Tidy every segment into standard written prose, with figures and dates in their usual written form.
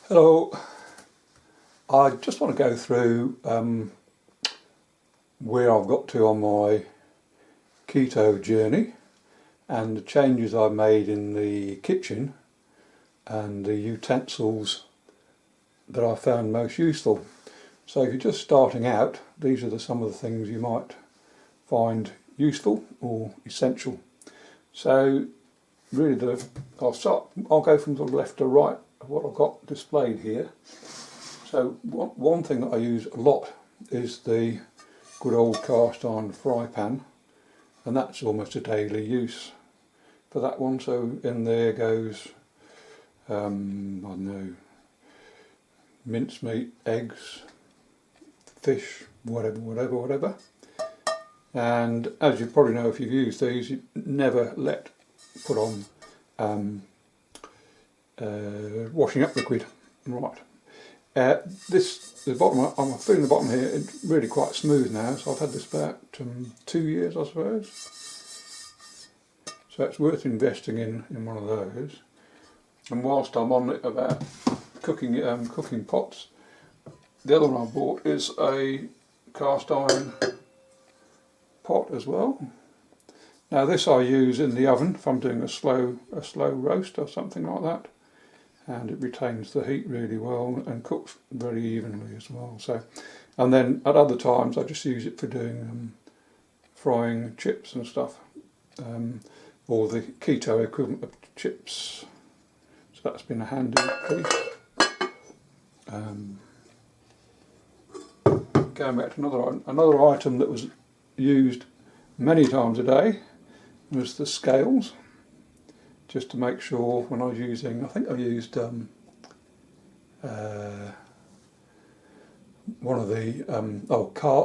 Hello, I just want to go through where I've got to on my keto journey and the changes I've made in the kitchen and the utensils that I found most useful. So if you're just starting out, these are some of the things you might find useful or essential. So really I'll go from the left to right of what I've got displayed here. So one thing that I use a lot is the good old cast iron fry pan, and that's almost a daily use for that one. So in there goes I don't know, mincemeat, eggs, fish, whatever. And as you probably know if you've used these, you never put on washing up liquid. Right. The bottom, I'm feeling the bottom here, it's really quite smooth now, so I've had this about 2 years, I suppose. So it's worth investing in one of those. And whilst I'm on it about cooking pots, the other one I bought is a cast iron pot as well. Now this I use in the oven if I'm doing a slow roast or something like that, and it retains the heat really well and cooks very evenly as well. So, and then at other times I just use it for doing frying chips and stuff, or the keto equivalent of chips. So that's been a handy piece. Going back to another item that was used many times a day was the scales, just to make sure when I was using, I think I used one of the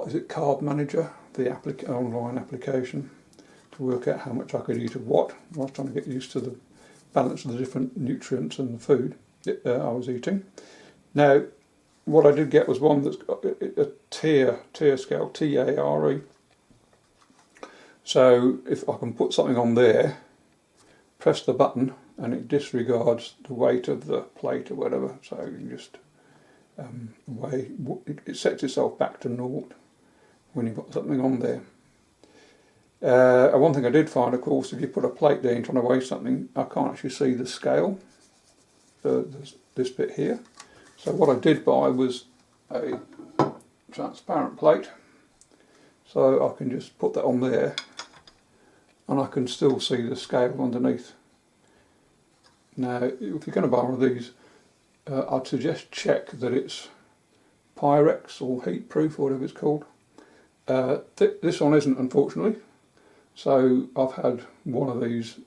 is it Carb Manager, the online application, to work out how much I could eat of what. I was trying to get used to the balance of the different nutrients in the food I was eating. Now what I did get was one that's got a tier scale, TARE. So if I can put something on there, press the button and it disregards the weight of the plate or whatever, so you can just weigh, it sets itself back to naught when you've got something on there. One thing I did find, of course, if you put a plate there and trying to weigh something, I can't actually see the scale, this bit here. So what I did buy was a transparent plate, so I can just put that on there and I can still see the scale underneath. Now if you're going to buy one of these, I'd suggest check that it's Pyrex or heat proof or whatever it's called. This one isn't, unfortunately, so I've had one of these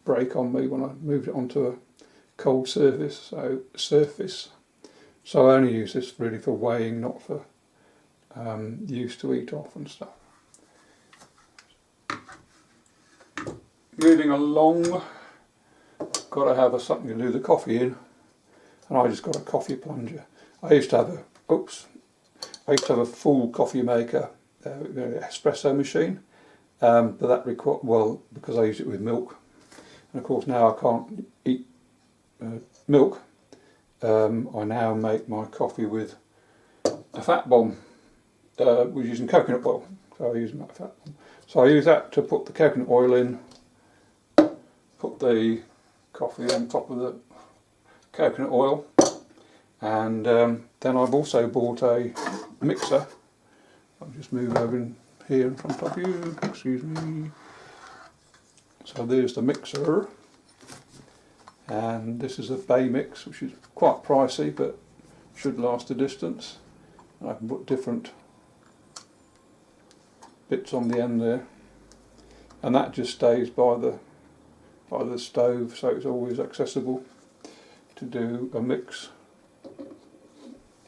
break on me when I moved it onto a cold surface. So I only use this really for weighing, not for use to eat off and stuff. Moving along, got to have something to do the coffee in, and I just got a coffee plunger. I used to have a full coffee maker, espresso machine, but that required, because I use it with milk, and of course now I can't eat milk. I now make my coffee with a fat bomb. We're using coconut oil, so I use that fat bomb. So I use that to put the coconut oil in, put the coffee on top of the coconut oil, and then I've also bought a mixer. I'll just move over in here in front of you, excuse me. So there's the mixer, and this is a Bay mix, which is quite pricey but should last a distance. I can put different bits on the end there, and that just stays by the stove, so it's always accessible to do a mix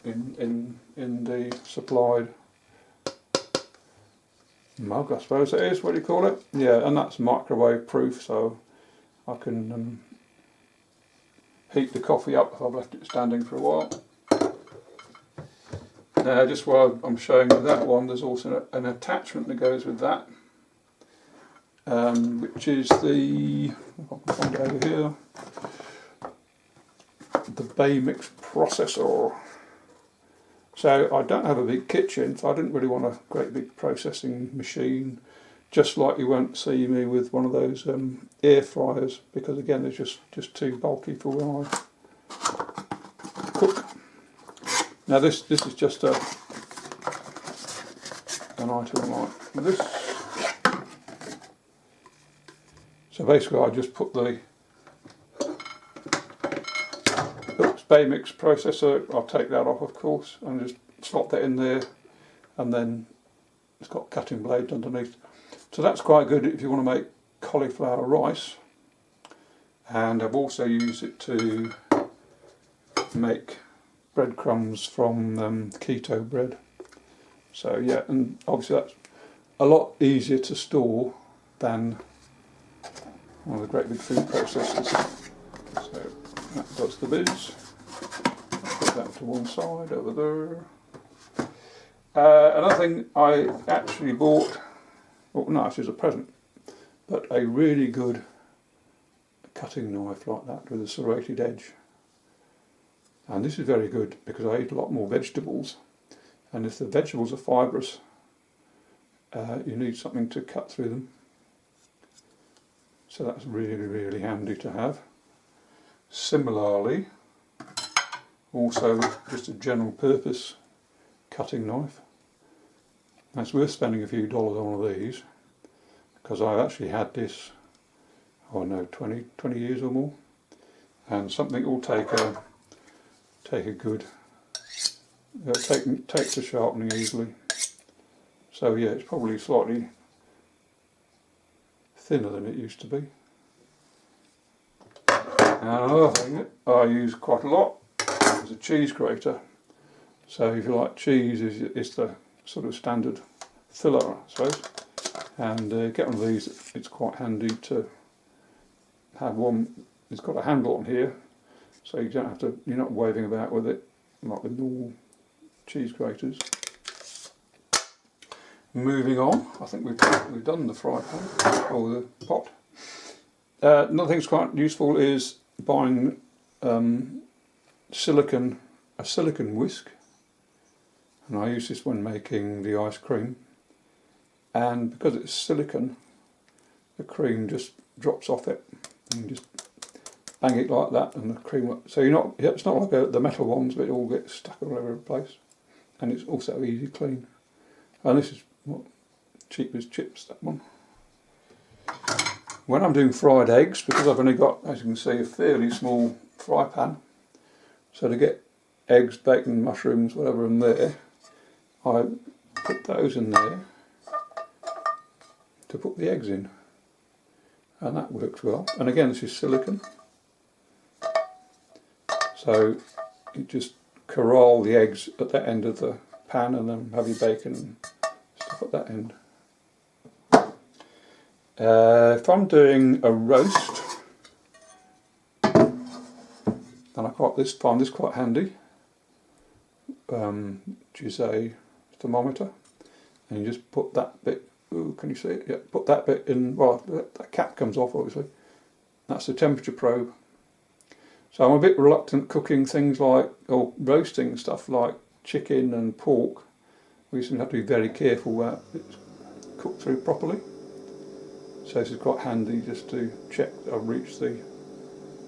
in the supplied mug, I suppose it is. What do you call it? Yeah, and that's microwave proof, so I can heat the coffee up if I've left it standing for a while. Now, just while I'm showing you that one, there's also an attachment that goes with that, which is the, if I can find it over here, the Bay Mix processor. So I don't have a big kitchen, so I didn't really want a great big processing machine, just like you won't see me with one of those air fryers, because again they're just too bulky for when I cook. Now this is just an item like this. So basically I just put the Bay Mix processor, I'll take that off of course, and just slot that in there, and then it's got cutting blades underneath. So that's quite good if you want to make cauliflower rice, and I've also used it to make breadcrumbs from keto bread. So yeah, and obviously that's a lot easier to store than one of the great big food processors. So that does the biz. Put that to one side over there. Another thing I actually bought, well no, this is a present, but a really good cutting knife like that with a serrated edge. And this is very good because I eat a lot more vegetables, and if the vegetables are fibrous, you need something to cut through them. So that's really handy to have. Similarly, also just a general purpose cutting knife. Now it's worth spending a few dollars on one of these, because I've actually had this, oh no, 20 years or more, and something will take a good, take to sharpening easily. So yeah, it's probably slightly thinner than it used to be. And another thing that I use quite a lot is a cheese grater. So if you like cheese, it's the sort of standard filler, I suppose. And get one of these, it's quite handy to have one. It's got a handle on here, so you don't have to, you're not waving about with it like the normal cheese graters. Moving on, I think we've done the fry pan, or the pot. Another thing that's quite useful is buying a silicon whisk, and I use this when making the ice cream, and because it's silicon, the cream just drops off it, and you just bang it like that and the cream, so you're not, it's not like the metal ones, but it all gets stuck all over the place, and it's also easy to clean. And this is what, cheap as chips, that one. When I'm doing fried eggs, because I've only got, as you can see, a fairly small fry pan, so to get eggs, bacon, mushrooms, whatever in there, I put those in there to put the eggs in, and that works well. And again, this is silicone, so you just corral the eggs at that end of the pan, and then have your bacon and stuff at that end. If I'm doing a roast, then I find this quite handy, which is a thermometer, and you just put that bit, ooh, can you see it? Yeah, put that bit in, well, that cap comes off obviously, that's the temperature probe. So I'm a bit reluctant cooking things like, or roasting stuff like chicken and pork. We seem to have to be very careful that it's cooked through properly. So this is quite handy just to check that I've reached the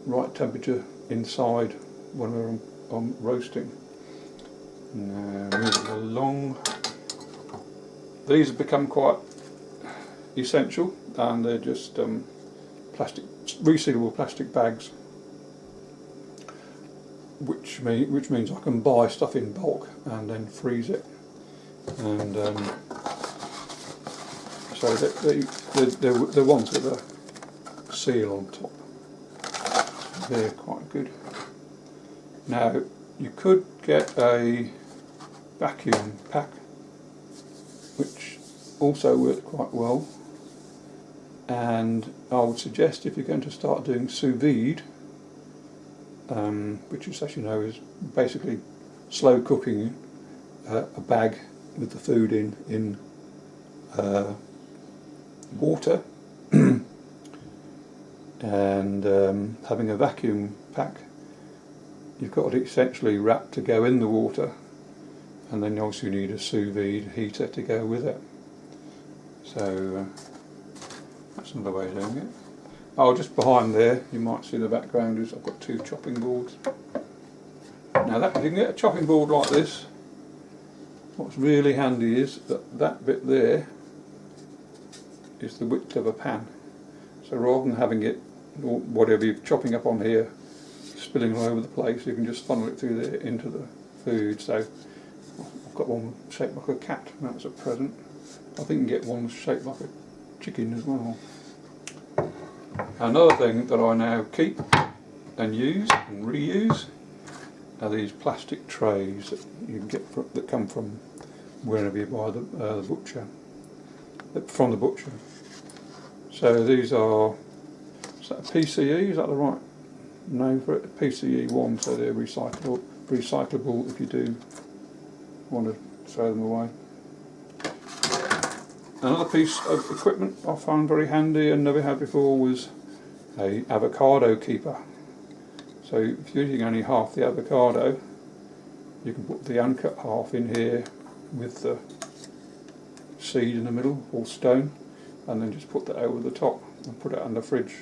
right temperature inside when I'm roasting. Now moving along. These have become quite essential, and they're just resealable plastic bags, which means I can buy stuff in bulk and then freeze it. And so they're ones with a seal on top. They're quite good. Now you could get a vacuum pack, which also works quite well, and I would suggest if you're going to start doing sous vide, which is, as you know, is basically slow cooking a bag with the food in water, and having a vacuum pack, you've got it essentially wrapped to go in the water, and then you also need a sous vide heater to go with it. So that's another way of doing it. Oh, just behind there, you might see the background is I've got 2 chopping boards. Now that, if you can get a chopping board like this, what's really handy is that that bit there is the width of a pan. So rather than having it, or whatever you're chopping up on here, spilling all over the place, you can just funnel it through there into the food. So I've got one shaped like a cat, and that's a present. I think you can get one shaped like a chicken as well. Another thing that I now keep and use and reuse are these plastic trays that you can get that come from wherever you buy the butcher, from the butcher. So these are, is that a PCE? Is that the right name for it? PCE 1, so they're recyclable if you do want to throw them away. Another piece of equipment I found very handy and never had before was a Avocado Keeper. So if you're using only half the avocado, you can put the uncut half in here with the seed in the middle, or stone, and then just put that over the top and put it in the fridge,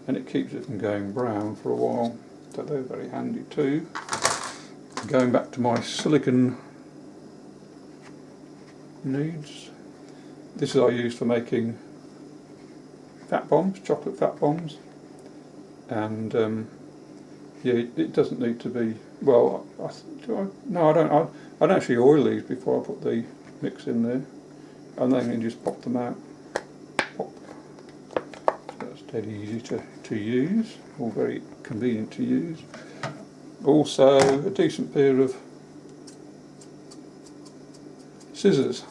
and it keeps it from going brown for a while. So they're very handy too. Going back to my silicone needs, this is I use for making fat bombs, chocolate fat bombs, and yeah, it doesn't need to be, well, no I don't actually oil these before I put the mix in there, and then you just pop them out. Pop. So that's dead easy to use, or very convenient to use. Also a decent pair of scissors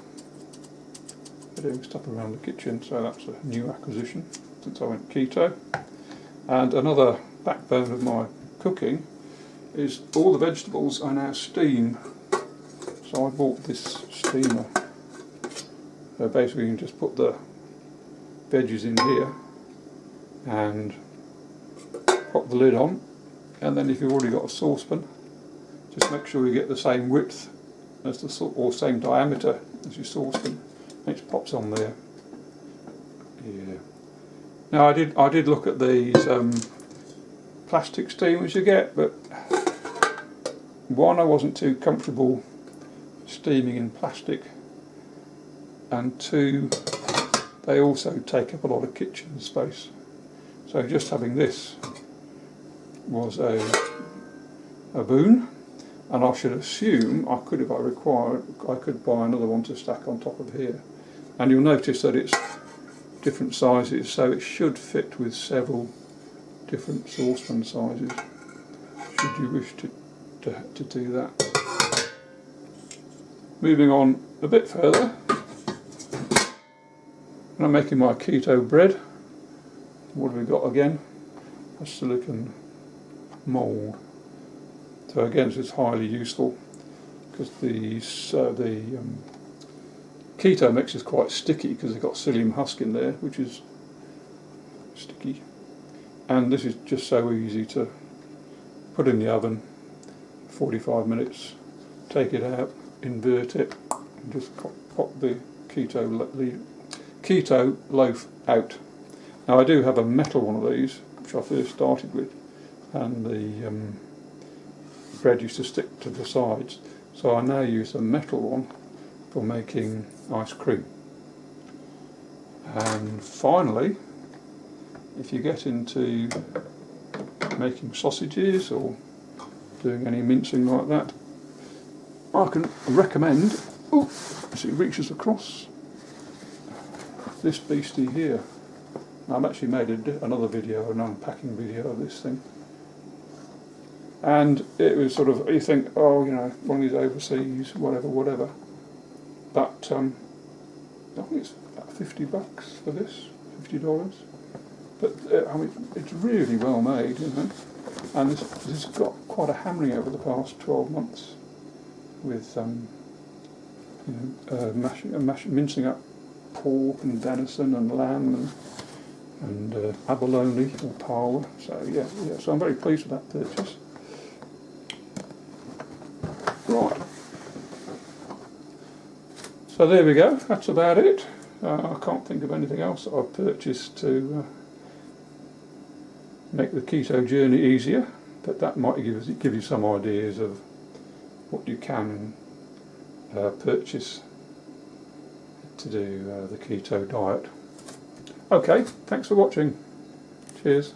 for doing stuff around the kitchen, so that's a new acquisition since I went keto. And another backbone of my cooking is all the vegetables I now steam. So I bought this steamer. So basically you can just put the veggies in here and pop the lid on, and then if you've already got a saucepan, just make sure you get the same width as the or same diameter as your saucepan, and it pops on there. Yeah. Now I did look at these plastic steamers you get, but one, I wasn't too comfortable steaming in plastic, and two, they also take up a lot of kitchen space. So just having this was a boon, and I should assume I could, if I required, I could buy another one to stack on top of here. And you'll notice that it's different sizes, so it should fit with several different saucepan sizes, should you wish to do that. Moving on a bit further, I'm making my keto bread. What have we got again? A silicone mould. So again, this is highly useful because the keto mix is quite sticky because it's got psyllium husk in there, which is sticky. And this is just so easy to put in the oven, 45 minutes, take it out, invert it, and just pop the keto loaf out. Now I do have a metal one of these, which I first started with, and the bread used to stick to the sides, so I now use a metal one for making ice cream. And finally, if you get into making sausages or doing any mincing like that, I can recommend, as it reaches across, this beastie here. I've actually made another video, an unpacking video of this thing, and it was sort of, you think, oh, you know, one of these overseas, whatever, but I think it's about $50 for this, $50. But I mean, it's really well made, you know, and this has got quite a hammering over the past 12 months with mincing up pork and venison and lamb and abalone or parwa. So yeah, so I'm very pleased with that purchase. Right. So there we go. That's about it. I can't think of anything else that I've purchased to make the keto journey easier, but that might give you some ideas of what you can purchase to do the keto diet. Okay, thanks for watching. Cheers.